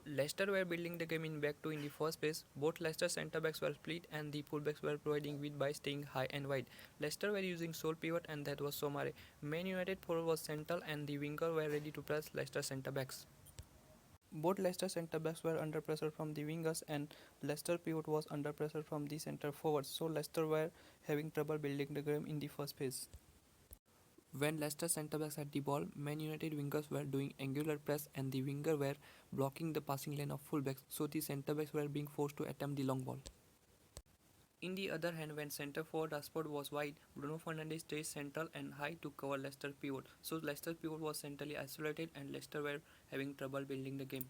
Leicester were building the game in back two in the first phase. Both Leicester centre backs were split and the fullbacks were providing width by staying high and wide. Leicester were using sole pivot and that was Somare. Man United forward was central and the winger were ready to press Leicester centre backs. Both Leicester centre backs were under pressure from the wingers and Leicester pivot was under pressure from the centre forwards, so Leicester were having trouble building the game in the first phase. When Leicester centre-backs had the ball, Man United wingers were doing angular press and the winger were blocking the passing lane of fullbacks, so the centre-backs were being forced to attempt the long ball. In the other hand, when centre forward Rashford was wide, Bruno Fernandes stayed central and high to cover Leicester pivot, so Leicester pivot was centrally isolated and Leicester were having trouble building the game.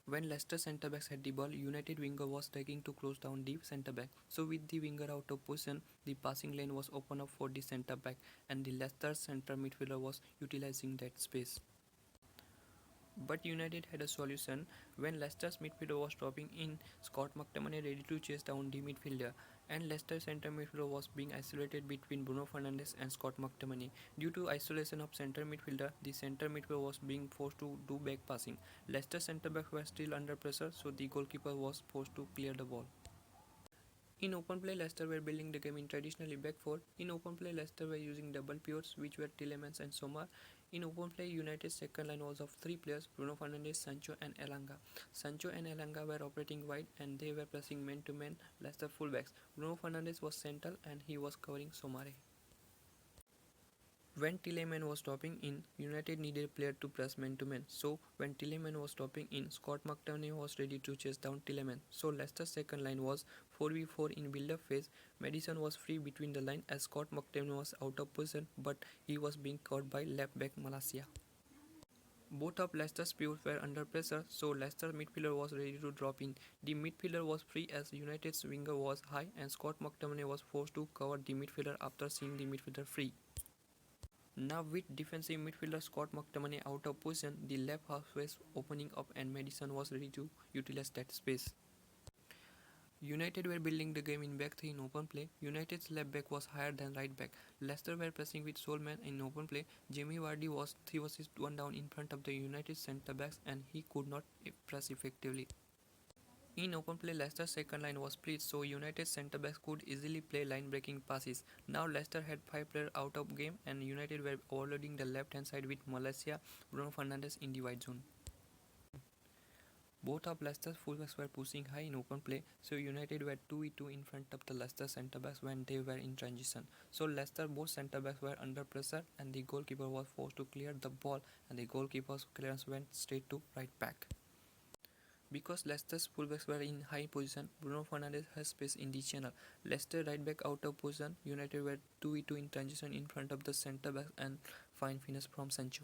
When Leicester centre-backs had the ball, United winger was taking to close down the centre-back. So with the winger out of position, the passing lane was open up for the centre-back and the Leicester centre midfielder was utilizing that space. But United had a solution. When Leicester's midfielder was dropping in, Scott McTominay ready to chase down the midfielder, and Leicester centre midfielder was being isolated between Bruno Fernandes and Scott McTominay. Due to isolation of centre midfielder, the centre midfielder was being forced to do back passing. Leicester centre backs were still under pressure, so the goalkeeper was forced to clear the ball. In open play, Leicester were building the game in traditionally back four. In open play, Leicester were using double pivots, which were Tielemans and Sommer. In open play, United's second line was of three players: Bruno Fernandes, Sancho and Elanga. Sancho and Elanga were operating wide and they were pressing man-to-man Leicester fullbacks. Bruno Fernandes was central and he was covering Somare. When Tielemans was stopping in, United needed a player to press man-to-man. So when Tielemans was stopping in, Scott McTominay was ready to chase down Tielemans. So Leicester's second line was 4v4 in build-up phase. Maddison was free between the line as Scott McTominay was out of position, but he was being caught by left back Malacia. Both of Leicester's pivots were under pressure, so Leicester's midfielder was ready to drop in. The midfielder was free as United's winger was high and Scott McTominay was forced to cover the midfielder after seeing the midfielder free. Now with defensive midfielder Scott McTominay out of position, the left half was opening up and Maddison was ready to utilize that space. United were building the game in back three in open play. United's left back was higher than right back. Leicester were pressing with sole man in open play. Jamie Vardy was 3 vs 1 down in front of the United centre backs and he could not press effectively. In open play, Leicester's second line was split, so United's centre-backs could easily play line-breaking passes. Now Leicester had 5 players out of game and United were overloading the left-hand side with Malacia, Bruno Fernandes in the wide zone. Both of Leicester's fullbacks were pushing high in open play, so United were 2v2 in front of the Leicester centre-backs when they were in transition. So Leicester both centre-backs were under pressure and the goalkeeper was forced to clear the ball and the goalkeeper's clearance went straight to right back. Because Leicester's fullbacks were in high position, Bruno Fernandes has space in the channel. Leicester right back out of position, United were 2v2 in transition in front of the centre back and fine finish from Sancho.